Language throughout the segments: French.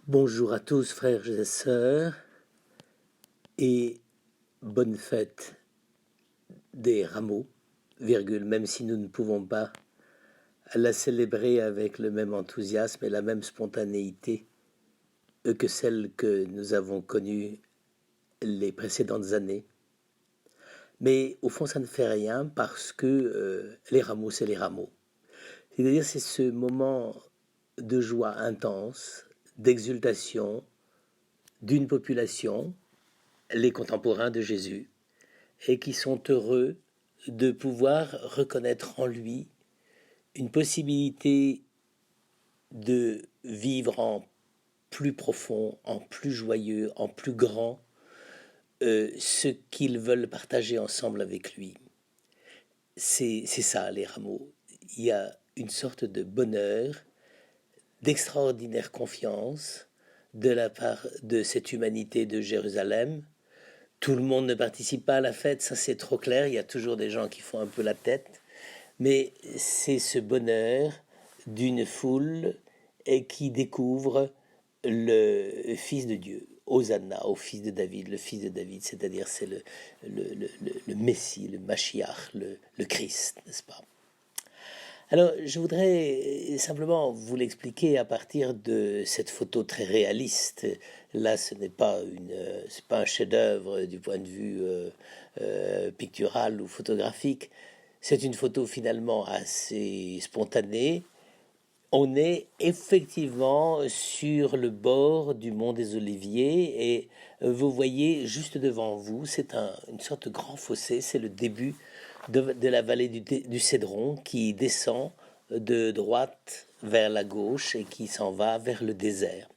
Bonjour à tous, frères et sœurs, et bonne fête des rameaux, virgule, même si nous ne pouvons pas la célébrer avec le même enthousiasme et la même spontanéité que celle que nous avons connue les précédentes années. Mais au fond, ça ne fait rien parce que les rameaux, c'est les rameaux. C'est-à-dire, c'est ce moment de joie intense, d'exultation d'une population, les contemporains de Jésus, et qui sont heureux de pouvoir reconnaître en lui une possibilité de vivre en plus profond, en plus joyeux, en plus grand, ce qu'ils veulent partager ensemble avec lui. C'est ça, les rameaux. Il y a une sorte de bonheur, d'extraordinaire confiance de la part de cette humanité de Jérusalem. Tout le monde ne participe pas à la fête, ça c'est trop clair, il y a toujours des gens qui font un peu la tête, mais c'est ce bonheur d'une foule et qui découvre le Fils de Dieu, Hosanna, au Fils de David, le Fils de David, c'est-à-dire c'est le Messie, le Mashiach, le Christ, n'est-ce pas? Alors, je voudrais simplement vous l'expliquer à partir de cette photo très réaliste. Là, c'est pas un chef-d'œuvre du point de vue pictural ou photographique. C'est une photo finalement assez spontanée. On est effectivement sur le bord du mont des Oliviers et vous voyez juste devant vous, une sorte de grand fossé, c'est le début de la vallée du Cédron qui descend de droite vers la gauche et qui s'en va vers le désert.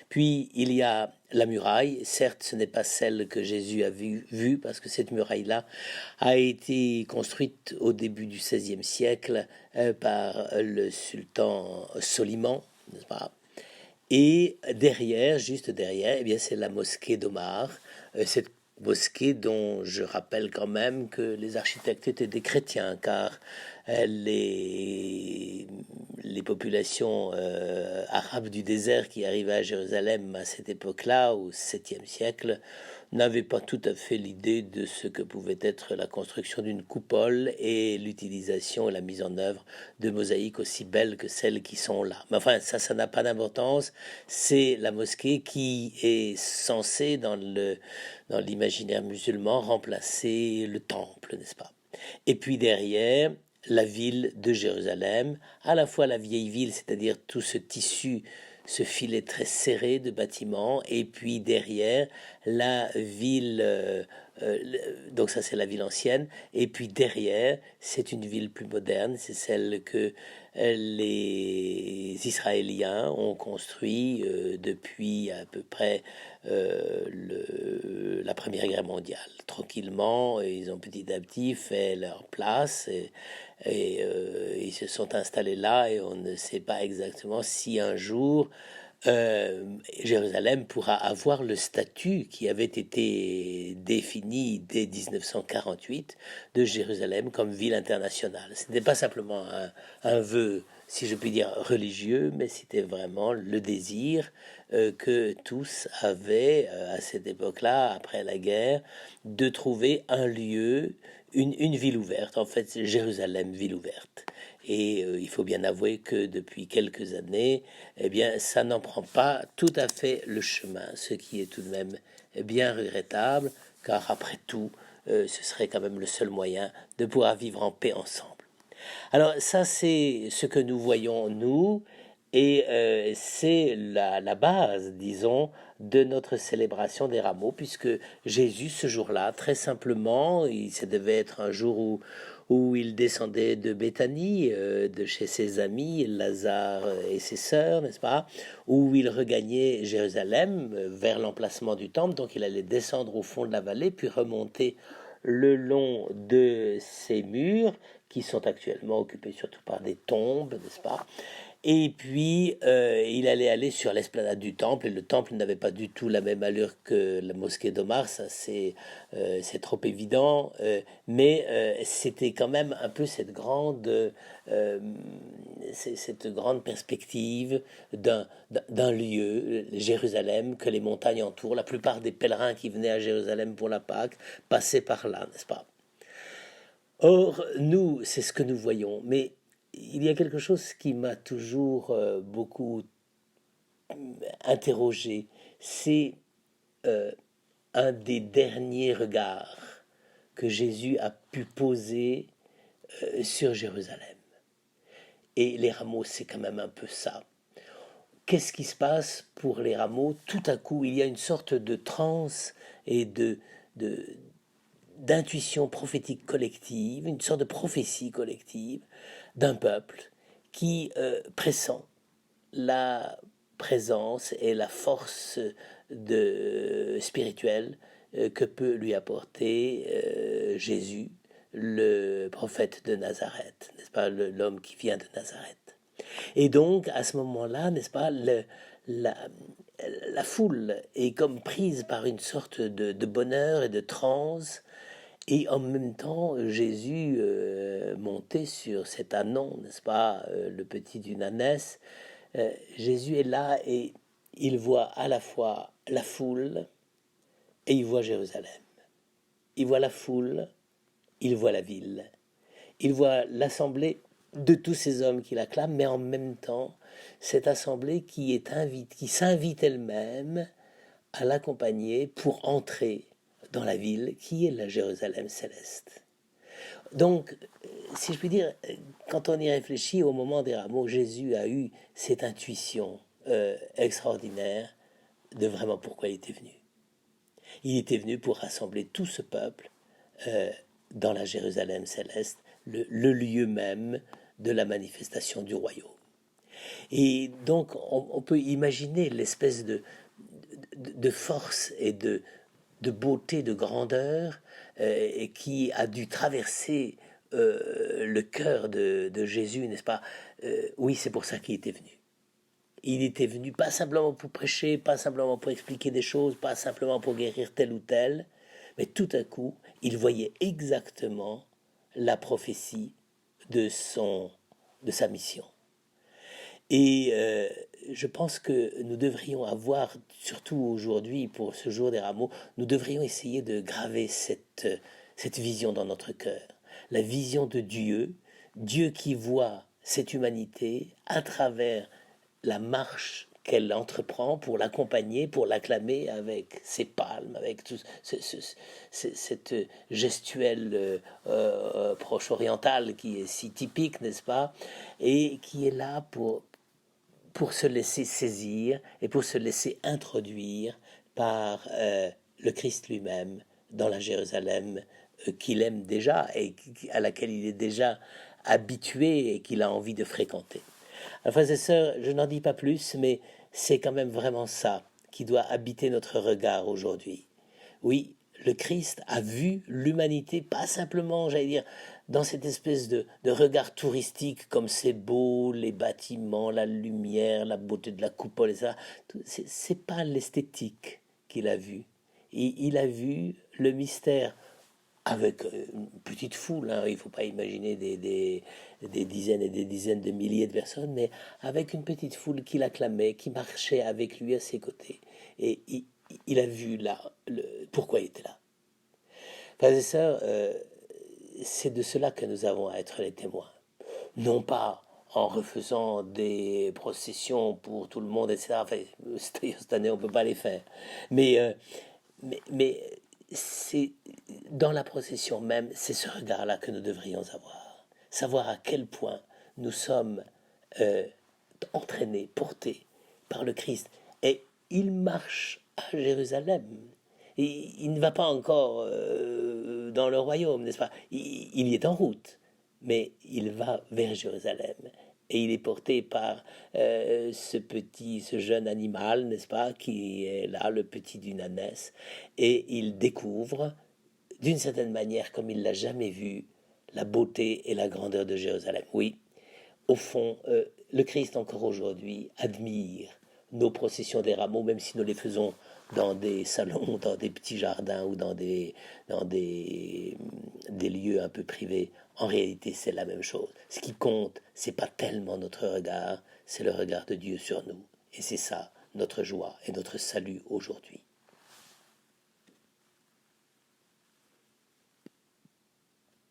Puis il y a la muraille, certes ce n'est pas celle que Jésus a vue parce que cette muraille-là a été construite au début du XVIe siècle par le sultan Soliman, n'est-ce pas? Et derrière, juste derrière, eh bien, c'est la mosquée d'Omar, cette mosquée dont je rappelle quand même que les architectes étaient des chrétiens, car les populations arabes du désert qui arrivaient à Jérusalem à cette époque-là, au 7e siècle, n'avaient pas tout à fait l'idée de ce que pouvait être la construction d'une coupole et l'utilisation et la mise en œuvre de mosaïques aussi belles que celles qui sont là. Mais enfin, ça n'a pas d'importance. C'est la mosquée qui est censée, dans l'imaginaire musulman, remplacer le temple, n'est-ce pas? Et puis derrière, la ville de Jérusalem, à la fois la vieille ville, c'est-à-dire tout ce tissu, ce filet très serré de bâtiments, et puis derrière, la ville, donc ça c'est la ville ancienne, et puis derrière, c'est une ville plus moderne, c'est celle que les Israéliens ont construit depuis à peu près la Première Guerre mondiale. Tranquillement, ils ont petit à petit fait leur place et ils se sont installés là et on ne sait pas exactement si un jour Jérusalem pourra avoir le statut qui avait été défini dès 1948 de Jérusalem comme ville internationale. Ce n'était pas simplement un vœu, si je puis dire, religieux, mais c'était vraiment le désir que tous avaient à cette époque-là, après la guerre, de trouver un lieu, une ville ouverte, en fait, Jérusalem, ville ouverte. Et il faut bien avouer que depuis quelques années, eh bien, ça n'en prend pas tout à fait le chemin, ce qui est tout de même bien regrettable, car après tout, ce serait quand même le seul moyen de pouvoir vivre en paix ensemble. Alors ça, c'est ce que nous voyons, nous, et c'est la base, disons, de notre célébration des rameaux, puisque Jésus, ce jour-là, très simplement, ça devait être un jour où il descendait de Béthanie, de chez ses amis, Lazare et ses sœurs, n'est-ce pas, où il regagnait Jérusalem vers l'emplacement du temple, donc il allait descendre au fond de la vallée, puis remonter le long de ces murs, qui sont actuellement occupés surtout par des tombes, n'est-ce pas? Et puis, il allait aller sur l'esplanade du temple, et le temple n'avait pas du tout la même allure que la mosquée d'Omar, ça c'est trop évident, mais c'était quand même un peu cette grande perspective d'un lieu, Jérusalem, que les montagnes entourent. La plupart des pèlerins qui venaient à Jérusalem pour la Pâque passaient par là, n'est-ce pas? Or, nous, c'est ce que nous voyons, mais il y a quelque chose qui m'a toujours beaucoup interrogé, c'est euh, un des derniers regards que Jésus a pu poser sur Jérusalem. Et les rameaux, c'est quand même un peu ça. Qu'est-ce qui se passe pour les rameaux? Tout à coup, il y a une sorte de transe et de d'intuition prophétique collective, une sorte de prophétie collective d'un peuple qui pressent la présence et la force spirituelle que peut lui apporter Jésus, le prophète de Nazareth, n'est-ce pas, l'homme qui vient de Nazareth. Et donc, à ce moment-là, n'est-ce pas, la, la foule est comme prise par une sorte de bonheur et de transe, et en même temps, Jésus monté sur cet ânon, n'est-ce pas, le petit d'une ânesse, Jésus est là et il voit à la fois la foule et il voit Jérusalem. Il voit la foule, il voit la ville. Il voit l'assemblée de tous ces hommes qui l'acclament, mais en même temps, cette assemblée qui s'invite elle-même à l'accompagner pour entrer dans la ville qui est la Jérusalem céleste. Donc, si je puis dire, quand on y réfléchit au moment des rameaux, Jésus a eu cette intuition extraordinaire de vraiment pourquoi il était venu. Il était venu pour rassembler tout ce peuple dans la Jérusalem céleste, le lieu même de la manifestation du royaume. Et donc, on peut imaginer l'espèce de force et de beauté, de grandeur et qui a dû traverser le cœur de Jésus, n'est-ce pas? Oui, c'est pour ça qu'il était venu. Il était venu pas simplement pour prêcher, pas simplement pour expliquer des choses, pas simplement pour guérir tel ou tel, mais tout à coup, il voyait exactement la prophétie de sa mission. Et je pense que nous devrions avoir, surtout aujourd'hui pour ce jour des rameaux, nous devrions essayer de graver cette vision dans notre cœur. La vision de Dieu, Dieu qui voit cette humanité à travers la marche qu'elle entreprend pour l'accompagner, pour l'acclamer avec ses palmes, avec tout cette gestuelle proche-orientale qui est si typique, n'est-ce pas, et qui est là pour se laisser saisir et pour se laisser introduire par le Christ lui-même dans la Jérusalem qu'il aime déjà et à laquelle il est déjà habitué et qu'il a envie de fréquenter. Alors, frères et sœurs, je n'en dis pas plus, mais c'est quand même vraiment ça qui doit habiter notre regard aujourd'hui. Oui, le Christ a vu l'humanité, pas simplement, j'allais dire, dans cette espèce de regard touristique, comme c'est beau, les bâtiments, la lumière, la beauté de la coupole, et ça. C'est pas l'esthétique qu'il a vu. Il a vu le mystère avec une petite foule, hein, il ne faut pas imaginer des dizaines et des dizaines de milliers de personnes, mais avec une petite foule qui l'acclamait, qui marchait avec lui à ses côtés. Et il a vu là pourquoi il était là. Frères et sœurs, c'est de cela que nous avons à être les témoins. Non pas en refaisant des processions pour tout le monde, etc. Enfin, cette année, on ne peut pas les faire. Mais c'est dans la procession même, c'est ce regard-là que nous devrions avoir. Savoir à quel point nous sommes entraînés, portés par le Christ. Et il marche à Jérusalem. Il ne va pas encore dans le royaume, n'est-ce pas? Il y est en route, mais il va vers Jérusalem. Et il est porté par ce jeune animal, n'est-ce pas, qui est là, le petit d'une ânesse. Et il découvre, d'une certaine manière, comme il l'a jamais vu, la beauté et la grandeur de Jérusalem. Oui, au fond, le Christ encore aujourd'hui admire nos processions des rameaux, même si nous les faisons dans des salons, dans des petits jardins ou dans des lieux un peu privés. En réalité, c'est la même chose. Ce qui compte, c'est pas tellement notre regard, c'est le regard de Dieu sur nous. Et c'est ça notre joie et notre salut aujourd'hui.